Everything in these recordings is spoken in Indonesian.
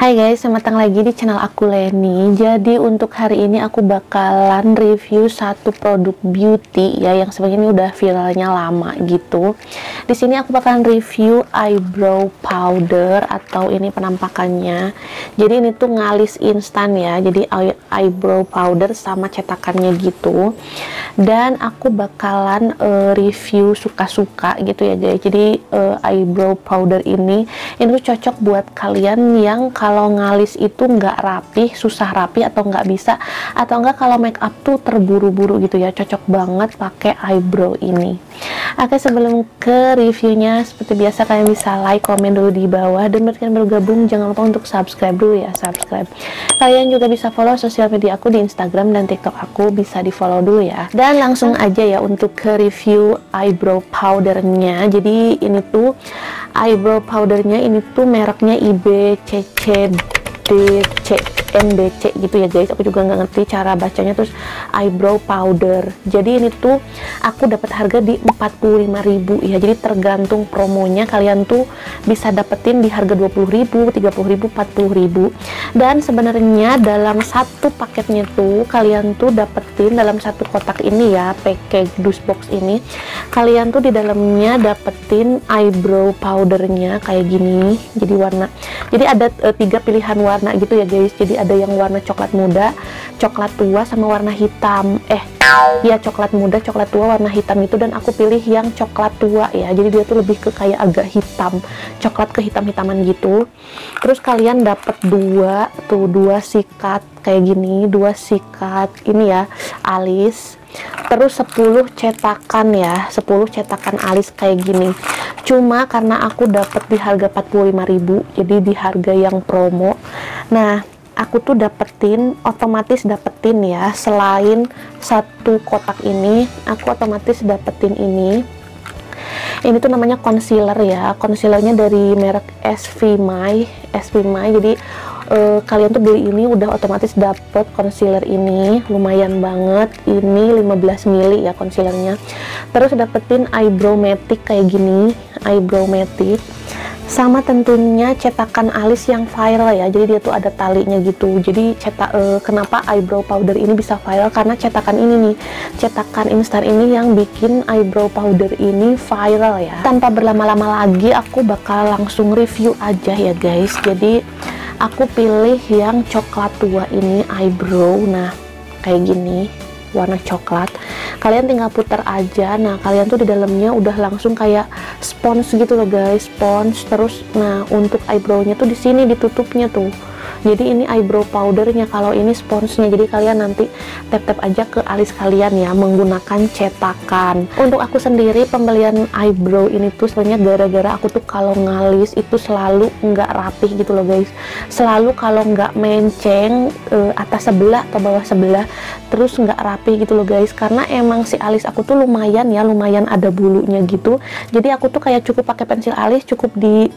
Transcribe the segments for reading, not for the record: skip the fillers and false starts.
Hai guys, selamat datang lagi di channel aku Leni. Jadi untuk hari ini aku bakalan review satu produk beauty ya yang sebenarnya ini udah viralnya lama gitu. Di sini aku bakalan review eyebrow powder atau ini penampakannya. Jadi ini tuh ngalis instan ya. Jadi eyebrow powder sama cetakannya gitu. Dan aku bakalan review suka-suka gitu ya guys. Jadi eyebrow powder ini tuh cocok buat kalian yang kalau ngalis itu nggak rapi, susah rapi atau nggak bisa, atau enggak kalau make up tuh terburu-buru gitu ya, cocok banget pakai eyebrow ini. Oke, sebelum ke reviewnya seperti biasa kalian bisa like, komen dulu di bawah, dan buat kalian baru gabung jangan lupa untuk subscribe dulu ya, subscribe. Kalian juga bisa follow sosial media aku di Instagram dan TikTok aku, bisa di follow dulu ya. Dan langsung aja ya untuk ke review eyebrow powdernya. Jadi ini tuh eyebrow powdernya ini tuh mereknya IBCCDCNBC gitu ya guys. Aku juga nggak ngerti cara bacanya. Terus eyebrow powder, jadi ini tuh aku dapat harga di 45.000 ya. Jadi tergantung promonya, kalian tuh bisa dapetin di harga 20.000, 30.000, 40.000. Dan sebenarnya dalam satu paketnya tuh kalian tuh dapetin dalam satu kotak ini ya, pakai dus box ini, kalian tuh di dalamnya dapetin eyebrow powdernya kayak gini. Jadi warna, jadi ada 3 pilihan warna gitu ya guys. Jadi ada yang warna coklat muda, coklat tua, sama warna hitam. Ya coklat muda, coklat tua, warna hitam itu. Dan aku pilih yang coklat tua ya. Jadi dia tuh lebih ke kayak agak hitam, coklat ke hitam-hitaman gitu. Terus kalian dapat dua sikat kayak gini, 2 sikat ini ya, alis. Terus 10 cetakan ya, 10 cetakan alis kayak gini. Cuma karena aku dapat di harga 45.000, jadi di harga yang promo. Nah, aku tuh otomatis dapetin ya, selain satu kotak ini, aku otomatis dapetin ini. Ini tuh namanya concealer ya, concealernya dari merek SV My. Jadi kalian tuh beli ini udah otomatis dapet concealer ini, lumayan banget. Ini 15 ml ya concealernya. Terus dapetin eyebrow matic kayak gini, eyebrow matic, sama tentunya cetakan alis yang viral ya. Jadi dia tuh ada talinya gitu. Jadi kenapa eyebrow powder ini bisa viral, karena cetakan ini nih, cetakan instan ini yang bikin eyebrow powder ini viral ya. Tanpa berlama-lama lagi, aku bakal langsung review aja ya guys. Jadi aku pilih yang coklat tua ini eyebrow. Nah kayak gini, warna coklat. Kalian tinggal putar aja. Nah kalian tuh di dalamnya udah langsung kayak spons gitu loh guys, spons. Terus nah untuk eyebrownya tuh di sini ditutupnya tuh. Jadi ini eyebrow powdernya, kalau ini sponsnya. Jadi kalian nanti tap-tap aja ke alis kalian ya menggunakan cetakan. Untuk aku sendiri pembelian eyebrow ini tuh sebenarnya gara-gara aku tuh kalau ngalis itu selalu nggak rapih gitu loh guys. Selalu kalau nggak menceng atas sebelah atau bawah sebelah, terus nggak rapi gitu loh guys. Karena emang si alis aku tuh lumayan ya, lumayan ada bulunya gitu. Jadi aku tuh kayak cukup pakai pensil alis, cukup di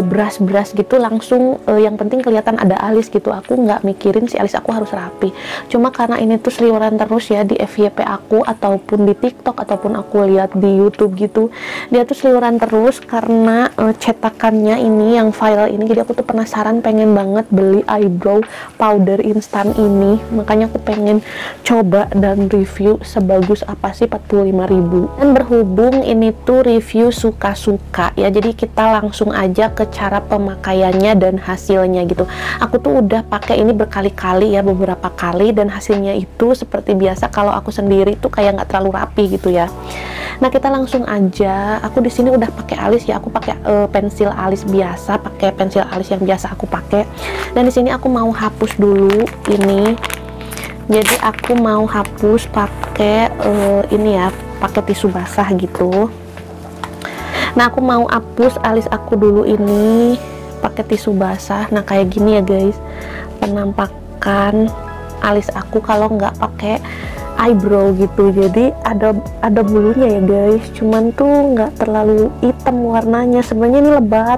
brush gitu langsung, yang penting kelihatan ada alis gitu. Aku nggak mikirin si alis aku harus rapi. Cuma karena ini tuh seliweran terus ya di FYP aku, ataupun di TikTok, ataupun aku lihat di YouTube gitu, dia tuh seliweran terus karena cetakannya ini yang viral ini. Jadi aku tuh penasaran, pengen banget beli eyebrow powder instan ini. Makanya aku pengen coba dan review sebagus apa sih 45.000. Dan berhubung ini tuh review suka-suka ya, jadi kita langsung aja ke cara pemakaiannya dan hasilnya gitu. Aku tuh udah pakai ini berkali-kali ya, beberapa kali, dan hasilnya itu seperti biasa. Kalau aku sendiri tuh kayak nggak terlalu rapi gitu ya. Nah kita langsung aja. Aku di sini udah pakai alis ya. Aku pakai pensil alis biasa, pakai pensil alis yang biasa aku pakai. Dan di sini aku mau hapus dulu ini. Jadi aku mau hapus pakai ini ya, pakai tisu basah gitu. Nah aku mau hapus alis aku dulu ini pakai tisu basah. Nah kayak gini ya guys penampakan alis aku kalau nggak pakai eyebrow gitu. Jadi ada bulunya ya guys, cuman tuh nggak terlalu hitam warnanya. Sebenarnya ini lebat,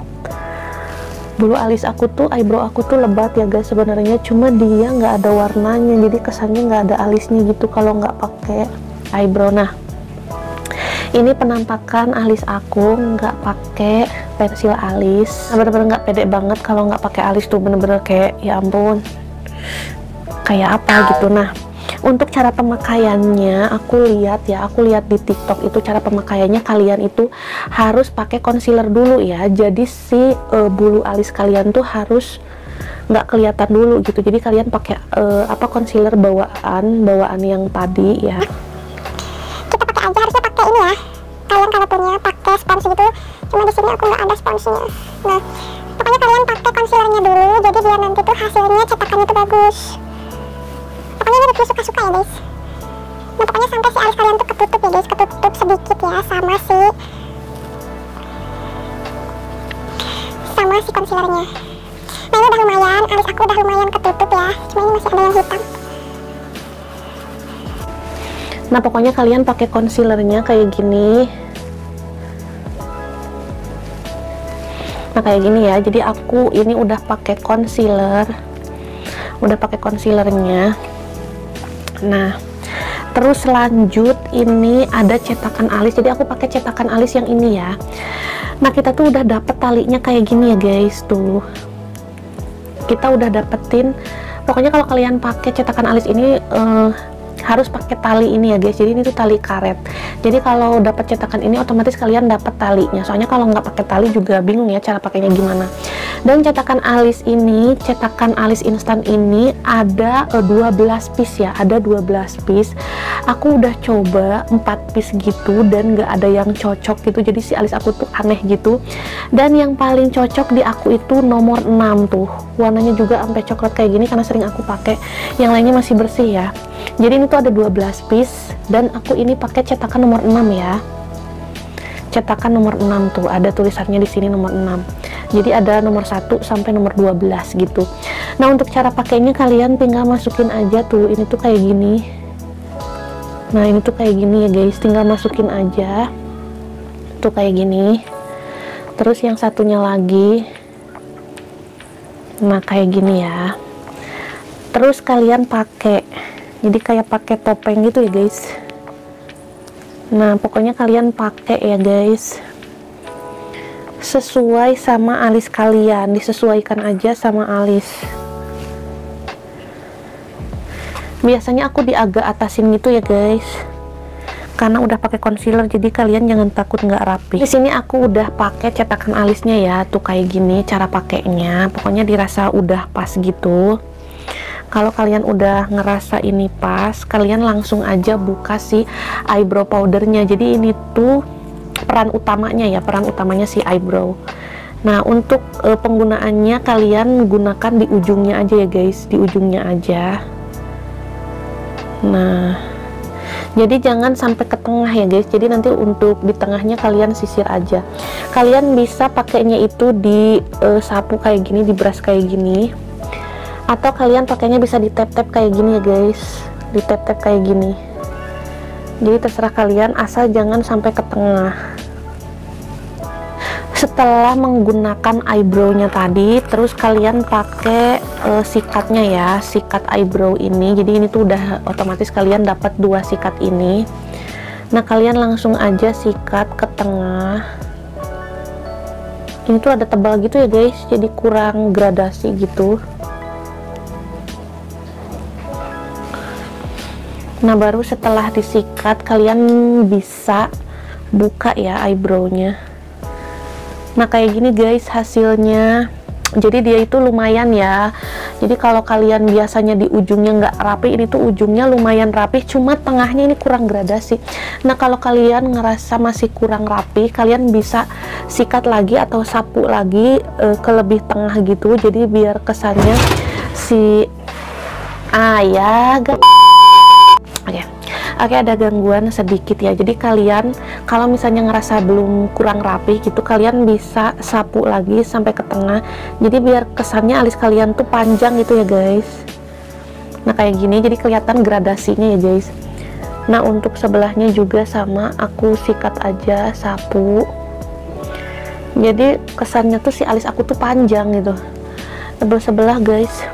bulu alis aku tuh, eyebrow aku tuh lebat ya guys sebenarnya, cuma dia nggak ada warnanya, jadi kesannya nggak ada alisnya gitu kalau nggak pakai eyebrow. Nah Ini penampakan alis aku nggak pakai pensil alis. Bener-bener nggak pede banget kalau nggak pakai alis tuh, bener-bener kayak ya ampun, kayak apa gitu. Nah, untuk cara pemakaiannya aku lihat di TikTok itu cara pemakaiannya kalian itu harus pakai concealer dulu ya. Jadi si bulu alis kalian tuh harus nggak kelihatan dulu gitu. Jadi kalian pakai concealer bawaan yang tadi ya. Kita pakai aja, harusnya pakai ini ya. Kalian kalau punya pakai spons gitu, cuma di sini aku nggak ada sponsnya. Nah, pokoknya kalian pakai concealernya dulu, jadi biar nanti tuh hasilnya cetakannya tuh bagus. Pokoknya ini review suka-suka ya guys. Nah, pokoknya sampai si alis kalian tuh ketutup ya guys, ketutup sedikit ya sama si concealernya. Nah, ini udah lumayan, alis aku udah lumayan ketutup ya, cuma ini masih ada yang hitam. Nah, pokoknya kalian pakai concealernya kayak gini. Nah, kayak gini ya. Jadi aku ini udah pakai concealernya. Nah, terus lanjut ini ada cetakan alis. Jadi aku pakai cetakan alis yang ini ya. Nah, kita tuh udah dapet talinya kayak gini ya guys, tuh. Kita udah dapetin. Pokoknya kalau kalian pakai cetakan alis ini harus pakai tali ini ya guys. Jadi ini tuh tali karet. Jadi kalau dapat cetakan ini otomatis kalian dapat talinya. Soalnya kalau nggak pakai tali juga bingung ya cara pakainya gimana. Dan cetakan alis instan ini ada 12 piece ya. Ada 12 piece. Aku udah coba 4 piece gitu dan nggak ada yang cocok gitu. Jadi si alis aku tuh aneh gitu. Dan yang paling cocok di aku itu nomor 6 tuh. Warnanya juga sampai coklat kayak gini karena sering aku pakai. Yang lainnya masih bersih ya. Jadi ini tuh ada 12 piece dan aku ini pakai cetakan nomor 6 ya. Cetakan nomor 6 tuh ada tulisannya di sini nomor 6. Jadi ada nomor 1 sampai nomor 12 gitu. Nah, untuk cara pakainya kalian tinggal masukin aja tuh. Ini tuh kayak gini. Nah, ini tuh kayak gini ya guys. Tinggal masukin aja. Tuh kayak gini. Terus yang satunya lagi. Nah, kayak gini ya. Terus kalian pakai, jadi kayak pakai topeng gitu ya guys. Nah, pokoknya kalian pakai ya guys, sesuai sama alis kalian, disesuaikan aja sama alis. Biasanya aku di agak atasin gitu ya guys, karena udah pakai concealer, jadi kalian jangan takut nggak rapi. Di sini aku udah pakai cetakan alisnya ya, tuh kayak gini cara pakainya. Pokoknya dirasa udah pas gitu. Kalau kalian udah ngerasa ini pas, kalian langsung aja buka si eyebrow powdernya. Jadi ini tuh peran utamanya si eyebrow. Nah, untuk penggunaannya kalian gunakan di ujungnya aja ya guys, di ujungnya aja. Nah, jadi jangan sampai ke tengah ya guys. Jadi nanti untuk di tengahnya kalian sisir aja. Kalian bisa pakainya itu di sapu kayak gini, di brush kayak gini. Atau kalian pakainya bisa di tap-tap kayak gini ya guys, di tap-tap kayak gini. Jadi terserah kalian, asal jangan sampai ke tengah. Setelah menggunakan eyebrownya tadi, terus kalian pakai sikatnya ya, sikat eyebrow ini. Jadi ini tuh udah otomatis kalian dapat 2 sikat ini. Nah, kalian langsung aja sikat ke tengah. Ini tuh ada tebal gitu ya guys, jadi kurang gradasi gitu. Nah, baru setelah disikat kalian bisa buka ya eyebrownya. Nah, kayak gini guys hasilnya. Jadi dia itu lumayan ya. Jadi kalau kalian biasanya di ujungnya nggak rapi, ini tuh ujungnya lumayan rapi, cuma tengahnya ini kurang gradasi. Nah, kalau kalian ngerasa masih kurang rapi, kalian bisa sikat lagi atau sapu lagi ke lebih tengah gitu. Jadi biar kesannya si Oke, ada gangguan sedikit ya. Jadi kalian kalau misalnya ngerasa belum kurang rapi gitu, kalian bisa sapu lagi sampai ke tengah. Jadi biar kesannya alis kalian tuh panjang gitu ya guys. Nah, kayak gini jadi kelihatan gradasinya ya guys. Nah, untuk sebelahnya juga sama, aku sikat aja sapu. Jadi kesannya tuh si alis aku tuh panjang gitu. Sebelah guys.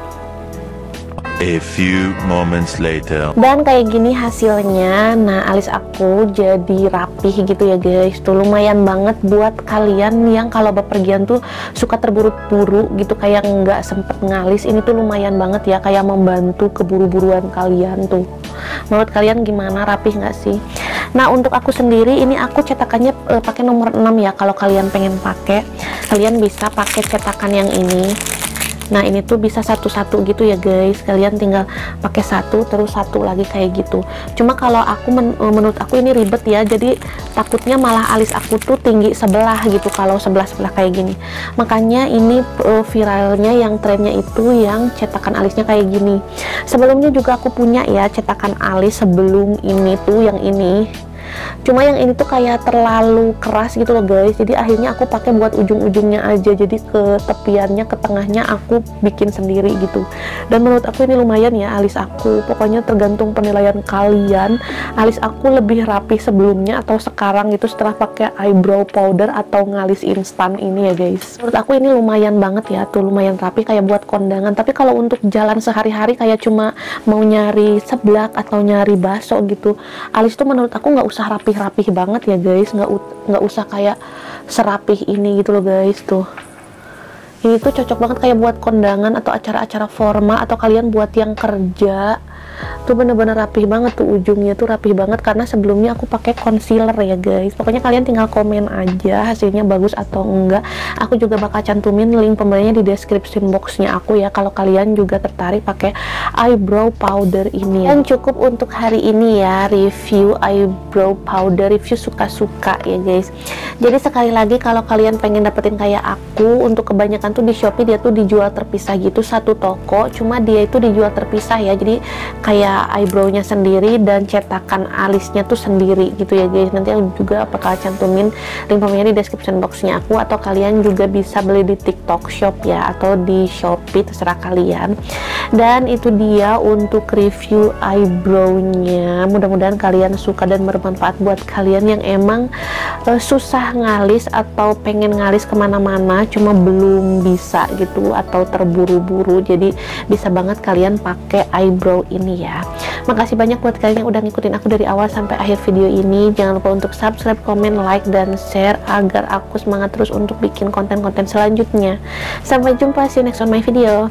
A few moments later. Dan kayak gini hasilnya. Nah, alis aku jadi rapih gitu ya guys. Tuh lumayan banget buat kalian yang kalau bepergian tuh suka terburu-buru gitu, kayak nggak sempet ngalis. Ini tuh lumayan banget ya, kayak membantu keburu-buruan kalian tuh. Menurut kalian gimana, rapih nggak sih? Nah, untuk aku sendiri ini aku cetakannya pakai nomor 6 ya. Kalau kalian pengen pakai, kalian bisa pakai cetakan yang ini. Nah, ini tuh bisa satu-satu gitu ya guys. Kalian tinggal pakai satu terus satu lagi kayak gitu. Cuma kalau aku menurut aku ini ribet ya. Jadi takutnya malah alis aku tuh tinggi sebelah gitu kalau sebelah-sebelah kayak gini. Makanya ini viralnya yang trennya itu yang cetakan alisnya kayak gini. Sebelumnya juga aku punya ya cetakan alis sebelum ini tuh yang ini. Cuma yang ini tuh kayak terlalu keras gitu loh guys, jadi akhirnya aku pakai buat ujung-ujungnya aja. Jadi ke tepiannya, ke tengahnya aku bikin sendiri gitu. Dan menurut aku ini lumayan ya alis aku. Pokoknya tergantung penilaian kalian, alis aku lebih rapi sebelumnya atau sekarang gitu setelah pakai eyebrow powder atau ngalis instan ini ya guys. Menurut aku ini lumayan banget ya, tuh lumayan rapi kayak buat kondangan. Tapi kalau untuk jalan sehari-hari kayak cuma mau nyari seblak atau nyari bakso gitu, alis tuh menurut aku nggak usah rapih-rapih banget ya guys, nggak usah kayak serapih ini gitu loh guys. Tuh ini tuh cocok banget kayak buat kondangan atau acara-acara formal, atau kalian buat yang kerja tuh bener-bener rapih banget tuh, ujungnya tuh rapih banget karena sebelumnya aku pakai concealer ya guys. Pokoknya kalian tinggal komen aja hasilnya bagus atau enggak. Aku juga bakal cantumin link pembeliannya di description boxnya aku ya, kalau kalian juga tertarik pakai eyebrow powder ini. Dan cukup untuk hari ini ya review eyebrow powder, review suka-suka ya guys. Jadi sekali lagi kalau kalian pengen dapetin kayak aku, untuk kebanyakan tuh di Shopee dia tuh dijual terpisah gitu, satu toko, cuma dia itu dijual terpisah ya. Jadi kayak eyebrownya sendiri dan cetakan alisnya tuh sendiri gitu ya guys. Nanti aku juga bakal cantumin link pembeliannya di description boxnya aku, atau kalian juga bisa beli di TikTok Shop ya, atau di Shopee, terserah kalian. Dan itu dia untuk review eyebrownya. Mudah-mudahan kalian suka dan bermanfaat buat kalian yang emang susah ngalis atau pengen ngalis kemana-mana cuma belum bisa gitu atau terburu-buru. Jadi bisa banget kalian pakai eyebrow ini ya. Makasih banyak buat kalian yang udah ngikutin aku dari awal sampai akhir video ini. Jangan lupa untuk subscribe, komen, like, dan share agar aku semangat terus untuk bikin konten-konten selanjutnya. Sampai jumpa, see you next on my video.